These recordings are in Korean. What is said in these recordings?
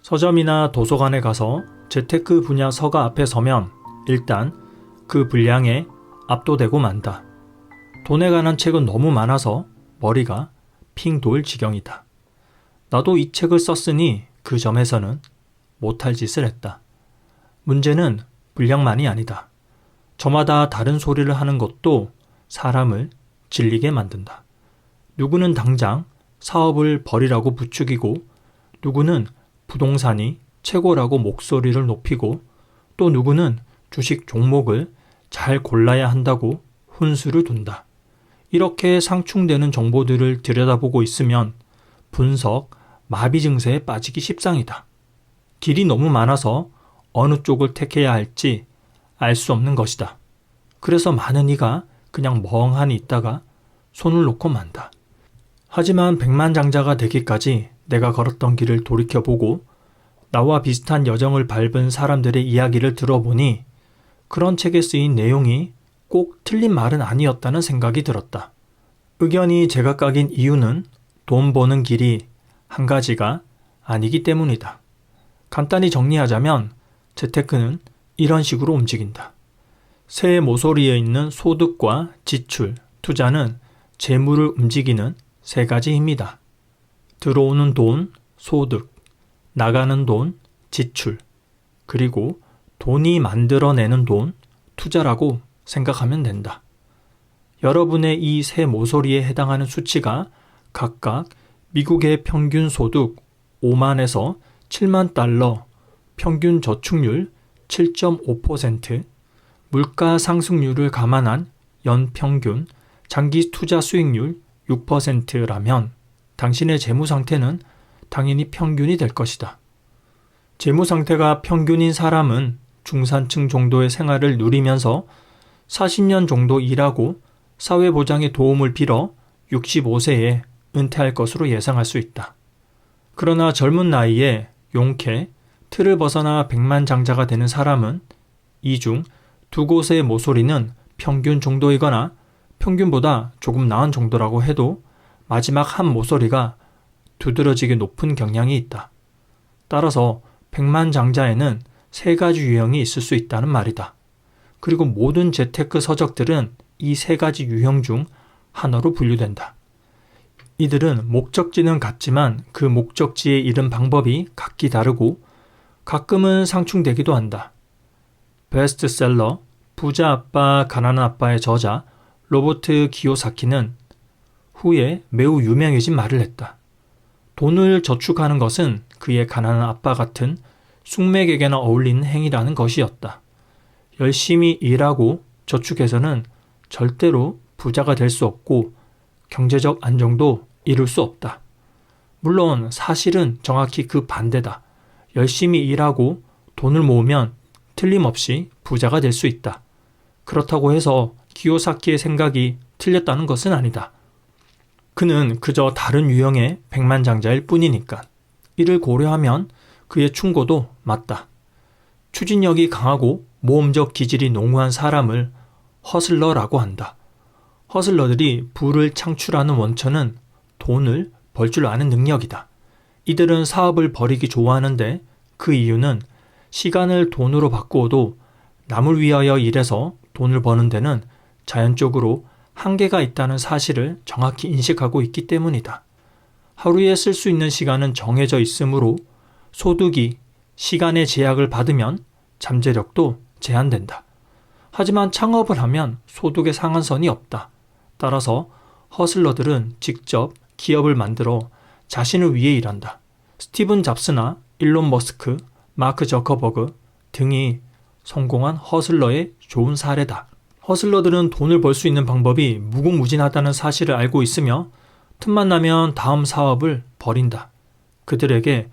서점이나 도서관에 가서 재테크 분야 서가 앞에 서면 일단 그 분량에 압도되고 만다. 돈에 관한 책은 너무 많아서 머리가 핑 돌 지경이다. 나도 이 책을 썼으니 그 점에서는 못할 짓을 했다. 문제는 분량만이 아니다. 저마다 다른 소리를 하는 것도 사람을 질리게 만든다. 누구는 당장 사업을 벌이라고 부추기고, 누구는 부동산이 최고라고 목소리를 높이고, 또 누구는 주식 종목을 잘 골라야 한다고 훈수를 둔다. 이렇게 상충되는 정보들을 들여다보고 있으면 분석, 마비 증세에 빠지기 십상이다. 길이 너무 많아서 어느 쪽을 택해야 할지 알 수 없는 것이다. 그래서 많은 이가 그냥 멍하니 있다가 손을 놓고 만다. 하지만 백만장자가 되기까지 내가 걸었던 길을 돌이켜보고 나와 비슷한 여정을 밟은 사람들의 이야기를 들어보니 그런 책에 쓰인 내용이 꼭 틀린 말은 아니었다는 생각이 들었다. 의견이 제각각인 이유는 돈 버는 길이 한 가지가 아니기 때문이다. 간단히 정리하자면 재테크는 이런 식으로 움직인다. 새 모서리에 있는 소득과 지출, 투자는 재물을 움직이는 세 가지 힘이다. 들어오는 돈, 소득, 나가는 돈, 지출, 그리고 돈이 만들어내는 돈, 투자라고 생각하면 된다. 여러분의 이 세 모서리에 해당하는 수치가 각각 미국의 평균 소득 5만에서 7만 달러, 평균 저축률 7.5%, 물가 상승률을 감안한 연평균 장기 투자 수익률 6%라면 당신의 재무 상태는 당연히 평균이 될 것이다. 재무 상태가 평균인 사람은 중산층 정도의 생활을 누리면서 40년 정도 일하고 사회보장의 도움을 빌어 65세에 은퇴할 것으로 예상할 수 있다. 그러나 젊은 나이에 용케 틀을 벗어나 백만장자가 되는 사람은 이 중 두 곳의 모서리는 평균 정도이거나 평균보다 조금 나은 정도라고 해도 마지막 한 모서리가 두드러지게 높은 경향이 있다. 따라서 백만장자에는 세 가지 유형이 있을 수 있다는 말이다. 그리고 모든 재테크 서적들은 이 세 가지 유형 중 하나로 분류된다. 이들은 목적지는 같지만 그 목적지에 이른 방법이 각기 다르고 가끔은 상충되기도 한다. 베스트셀러 부자 아빠 가난한 아빠의 저자 로버트 기요사키는 후에 매우 유명해진 말을 했다. 돈을 저축하는 것은 그의 가난한 아빠 같은 숙맥에게나 어울리는 행위라는 것이었다. 열심히 일하고 저축해서는 절대로 부자가 될 수 없고 경제적 안정도 이룰 수 없다. 물론 사실은 정확히 그 반대다. 열심히 일하고 돈을 모으면 틀림없이 부자가 될 수 있다. 그렇다고 해서 기요사키의 생각이 틀렸다는 것은 아니다. 그는 그저 다른 유형의 백만장자일 뿐이니까. 이를 고려하면 그의 충고도 맞다. 추진력이 강하고 모험적 기질이 농후한 사람을 허슬러라고 한다. 허슬러들이 부를 창출하는 원천은 돈을 벌 줄 아는 능력이다. 이들은 사업을 벌이기 좋아하는데 그 이유는 시간을 돈으로 바꾸어도 남을 위하여 일해서 돈을 버는 데는 자연적으로 한계가 있다는 사실을 정확히 인식하고 있기 때문이다. 하루에 쓸 수 있는 시간은 정해져 있으므로 소득이 시간의 제약을 받으면 잠재력도 제한된다. 하지만 창업을 하면 소득의 상한선이 없다. 따라서 허슬러들은 직접 기업을 만들어 자신을 위해 일한다. 스티븐 잡스나 일론 머스크, 마크 저커버그 등이 성공한 허슬러의 좋은 사례다. 허슬러들은 돈을 벌 수 있는 방법이 무궁무진하다는 사실을 알고 있으며 틈만 나면 다음 사업을 벌인다. 그들에게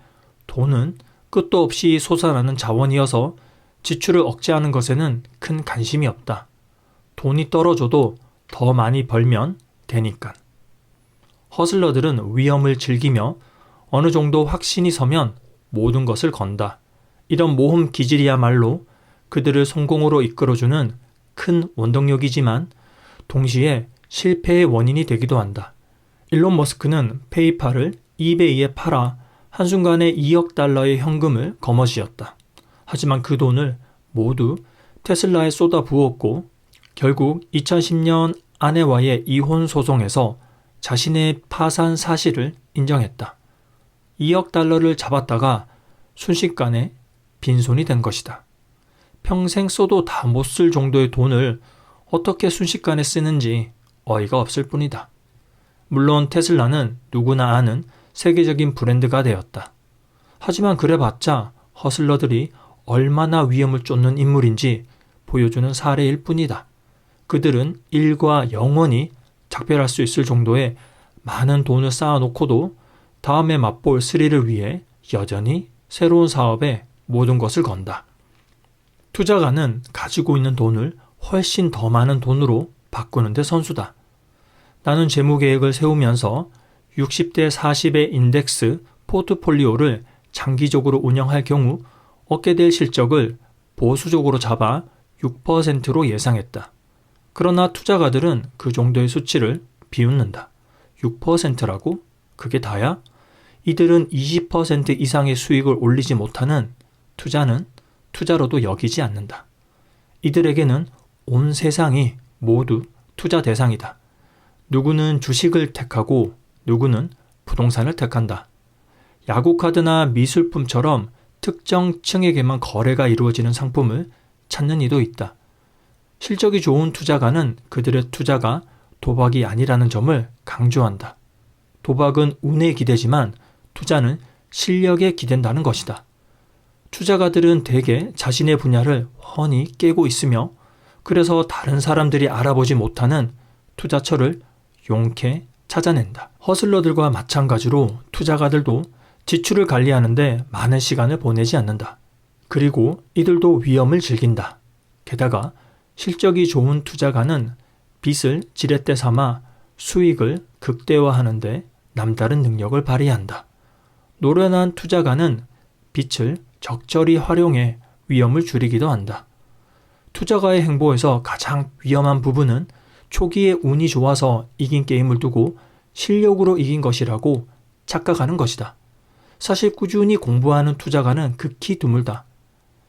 돈은 끝도 없이 솟아나는 자원이어서 지출을 억제하는 것에는 큰 관심이 없다. 돈이 떨어져도 더 많이 벌면 되니까. 허슬러들은 위험을 즐기며 어느 정도 확신이 서면 모든 것을 건다. 이런 모험 기질이야말로 그들을 성공으로 이끌어주는 큰 원동력이지만 동시에 실패의 원인이 되기도 한다. 일론 머스크는 페이팔을 이베이에 팔아 한순간에 2억 달러의 현금을 거머쥐었다. 하지만 그 돈을 모두 테슬라에 쏟아부었고 결국 2010년 아내와의 이혼 소송에서 자신의 파산 사실을 인정했다. 2억 달러를 잡았다가 순식간에 빈손이 된 것이다. 평생 써도 다 못 쓸 정도의 돈을 어떻게 순식간에 쓰는지 어이가 없을 뿐이다. 물론 테슬라는 누구나 아는 세계적인 브랜드가 되었다. 하지만 그래봤자 허슬러들이 얼마나 위험을 쫓는 인물인지 보여주는 사례일 뿐이다. 그들은 일과 영원히 작별할 수 있을 정도의 많은 돈을 쌓아놓고도 다음에 맛볼 스릴을 위해 여전히 새로운 사업에 모든 것을 건다. 투자가는 가지고 있는 돈을 훨씬 더 많은 돈으로 바꾸는 데 선수다. 나는 재무계획을 세우면서 60대 40의 인덱스 포트폴리오를 장기적으로 운영할 경우 얻게 될 실적을 보수적으로 잡아 6%로 예상했다. 그러나 투자가들은 그 정도의 수치를 비웃는다. 6%라고? 그게 다야? 이들은 20% 이상의 수익을 올리지 못하는 투자는 투자로도 여기지 않는다. 이들에게는 온 세상이 모두 투자 대상이다. 누구는 주식을 택하고 누구는 부동산을 택한다. 야구카드나 미술품처럼 특정 층에게만 거래가 이루어지는 상품을 찾는 이도 있다. 실적이 좋은 투자가는 그들의 투자가 도박이 아니라는 점을 강조한다. 도박은 운에 기대지만 투자는 실력에 기댄다는 것이다. 투자가들은 대개 자신의 분야를 훤히 깨고 있으며 그래서 다른 사람들이 알아보지 못하는 투자처를 용케 찾아낸다. 허슬러들과 마찬가지로 투자가들도 지출을 관리하는데 많은 시간을 보내지 않는다. 그리고 이들도 위험을 즐긴다. 게다가 실적이 좋은 투자가는 빚을 지렛대 삼아 수익을 극대화하는데 남다른 능력을 발휘한다. 노련한 투자가는 빚을 적절히 활용해 위험을 줄이기도 한다. 투자가의 행보에서 가장 위험한 부분은 초기에 운이 좋아서 이긴 게임을 두고 실력으로 이긴 것이라고 착각하는 것이다. 사실 꾸준히 공부하는 투자가는 극히 드물다.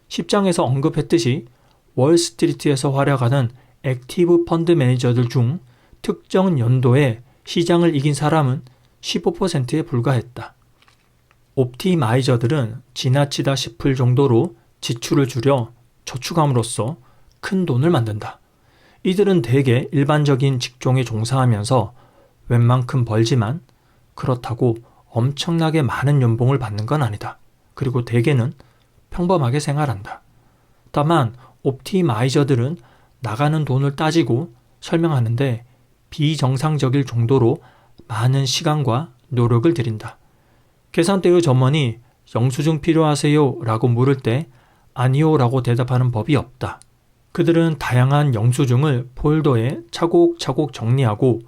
10장에서 언급했듯이 월스트리트에서 활약하는 액티브 펀드 매니저들 중 특정 연도에 시장을 이긴 사람은 15%에 불과했다. 옵티마이저들은 지나치다 싶을 정도로 지출을 줄여 저축함으로써 큰 돈을 만든다. 이들은 대개 일반적인 직종에 종사하면서 웬만큼 벌지만 그렇다고 엄청나게 많은 연봉을 받는 건 아니다. 그리고 대개는 평범하게 생활한다. 다만 옵티마이저들은 나가는 돈을 따지고 설명하는데 비정상적일 정도로 많은 시간과 노력을 들인다. 계산대의 점원이 영수증 필요하세요? 라고 물을 때 아니요 라고 대답하는 법이 없다. 그들은 다양한 영수증을 폴더에 차곡차곡 정리하고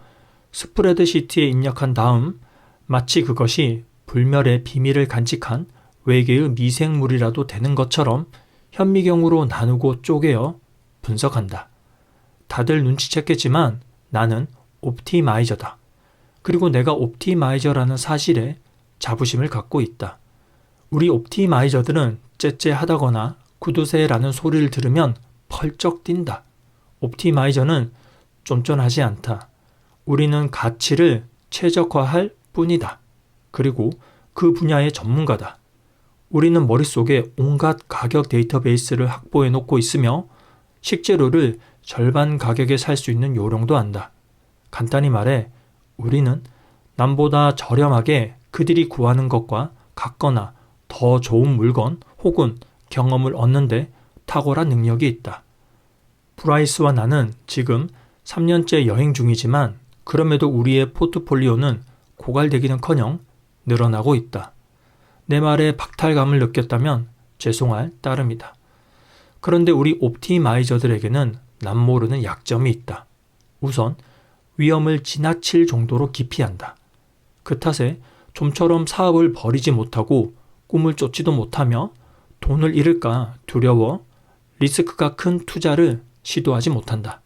스프레드시트에 입력한 다음 마치 그것이 불멸의 비밀을 간직한 외계의 미생물이라도 되는 것처럼 현미경으로 나누고 쪼개어 분석한다. 다들 눈치챘겠지만 나는 옵티마이저다. 그리고 내가 옵티마이저라는 사실에 자부심을 갖고 있다. 우리 옵티마이저들은 째째하다거나 구두쇠라는 소리를 들으면 펄쩍 뛴다. 옵티마이저는 쫀쫀하지 않다. 우리는 가치를 최적화할 뿐이다. 그리고 그 분야의 전문가다. 우리는 머릿속에 온갖 가격 데이터베이스를 확보해 놓고 있으며 식재료를 절반 가격에 살 수 있는 요령도 안다. 간단히 말해 우리는 남보다 저렴하게 그들이 구하는 것과 같거나 더 좋은 물건 혹은 경험을 얻는데 탁월한 능력이 있다. 브라이스와 나는 지금 3년째 여행 중이지만 그럼에도 우리의 포트폴리오는 고갈되기는커녕 늘어나고 있다. 내 말에 박탈감을 느꼈다면 죄송할 따름이다. 그런데 우리 옵티마이저들에게는 남모르는 약점이 있다. 우선 위험을 지나칠 정도로 기피한다. 그 탓에 좀처럼 사업을 벌이지 못하고 꿈을 쫓지도 못하며 돈을 잃을까 두려워 리스크가 큰 투자를 시도하지 못한다.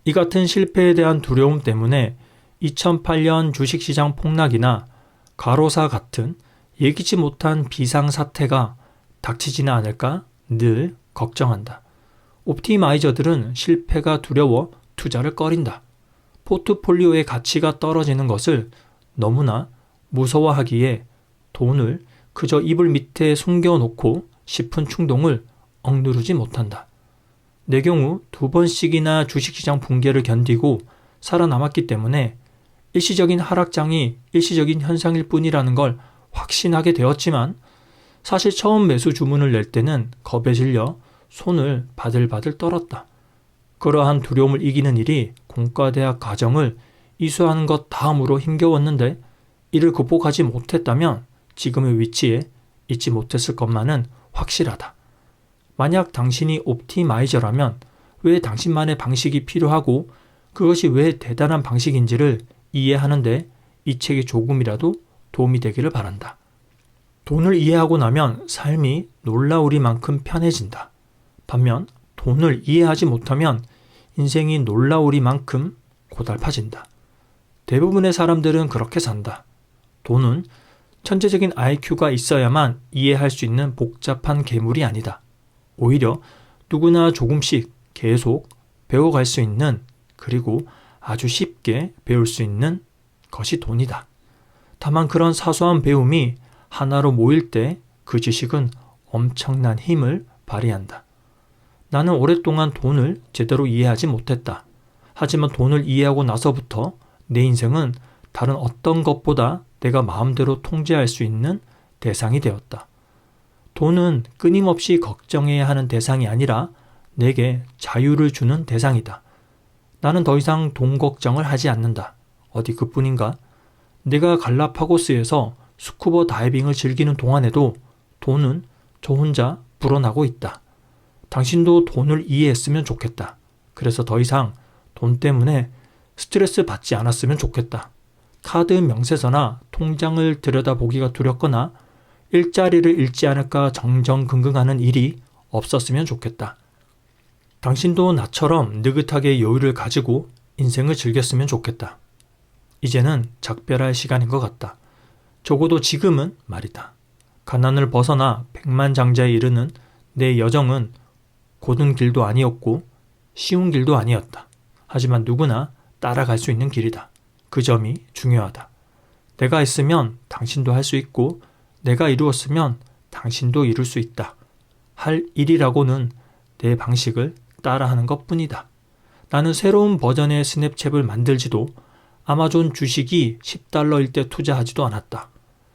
이 같은 실패에 대한 두려움 때문에 2008년 주식시장 폭락이나 가로사 같은 예기치 못한 비상사태가 닥치지는 않을까 늘 걱정한다. 옵티마이저들은 실패가 두려워 투자를 꺼린다. 포트폴리오의 가치가 떨어지는 것을 너무나 무서워하기에 돈을 그저 이불 밑에 숨겨놓고 싶은 충동을 억누르지 못한다. 내 경우 2번씩이나 주식시장 붕괴를 견디고 살아남았기 때문에 일시적인 하락장이 일시적인 현상일 뿐이라는 걸 확신하게 되었지만 사실 처음 매수 주문을 낼 때는 겁에 질려 손을 바들바들 떨었다. 그러한 두려움을 이기는 일이 공과대학 과정을 이수하는 것 다음으로 힘겨웠는데 이를 극복하지 못했다면 지금의 위치에 있지 못했을 것만은 확실하다. 만약 당신이 옵티마이저라면 왜 당신만의 방식이 필요하고 그것이 왜 대단한 방식인지를 이해하는데 이 책이 조금이라도 도움이 되기를 바란다. 돈을 이해하고 나면 삶이 놀라우리만큼 편해진다. 반면 돈을 이해하지 못하면 인생이 놀라우리만큼 고달파진다. 대부분의 사람들은 그렇게 산다. 돈은 천재적인 IQ가 있어야만 이해할 수 있는 복잡한 괴물이 아니다. 오히려 누구나 조금씩 계속 배워갈 수 있는 그리고 아주 쉽게 배울 수 있는 것이 돈이다. 다만 그런 사소한 배움이 하나로 모일 때 그 지식은 엄청난 힘을 발휘한다. 나는 오랫동안 돈을 제대로 이해하지 못했다. 하지만 돈을 이해하고 나서부터 내 인생은 다른 어떤 것보다 내가 마음대로 통제할 수 있는 대상이 되었다. 돈은 끊임없이 걱정해야 하는 대상이 아니라 내게 자유를 주는 대상이다. 나는 더 이상 돈 걱정을 하지 않는다. 어디 그뿐인가? 내가 갈라파고스에서 스쿠버 다이빙을 즐기는 동안에도 돈은 저 혼자 불어나고 있다. 당신도 돈을 이해했으면 좋겠다. 그래서 더 이상 돈 때문에 스트레스 받지 않았으면 좋겠다. 카드 명세서나 통장을 들여다보기가 두렵거나 일자리를 잃지 않을까 정정긍긍하는 일이 없었으면 좋겠다. 당신도 나처럼 느긋하게 여유를 가지고 인생을 즐겼으면 좋겠다. 이제는 작별할 시간인 것 같다. 적어도 지금은 말이다. 가난을 벗어나 백만장자에 이르는 내 여정은 고든 길도 아니었고 쉬운 길도 아니었다. 하지만 누구나 따라갈 수 있는 길이다. 그 점이 중요하다. 내가 했으면 당신도 할 수 있고 내가 이루었으면 당신도 이룰 수 있다. 할 일이라고는 내 방식을 따라하는 것뿐이다. 나는 새로운 버전의 스냅챗을 만들지도 아마존 주식이 $10일 때 투자하지도 않았다.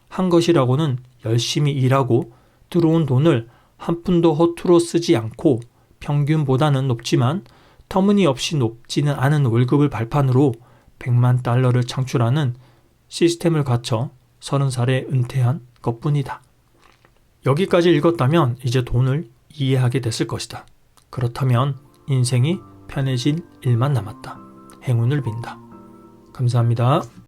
한 것이라고는 열심히 일하고 들어온 돈을 한 푼도 허투루 쓰지 않고 평균보다는 높지만 터무니없이 높지는 않은 월급을 발판으로 $1,000,000를 창출하는 시스템을 갖춰 30살에 은퇴한 것뿐이다. 여기까지 읽었다면 이제 돈을 이해하게 됐을 것이다. 그렇다면 인생이 편해질 일만 남았다. 행운을 빈다. 감사합니다.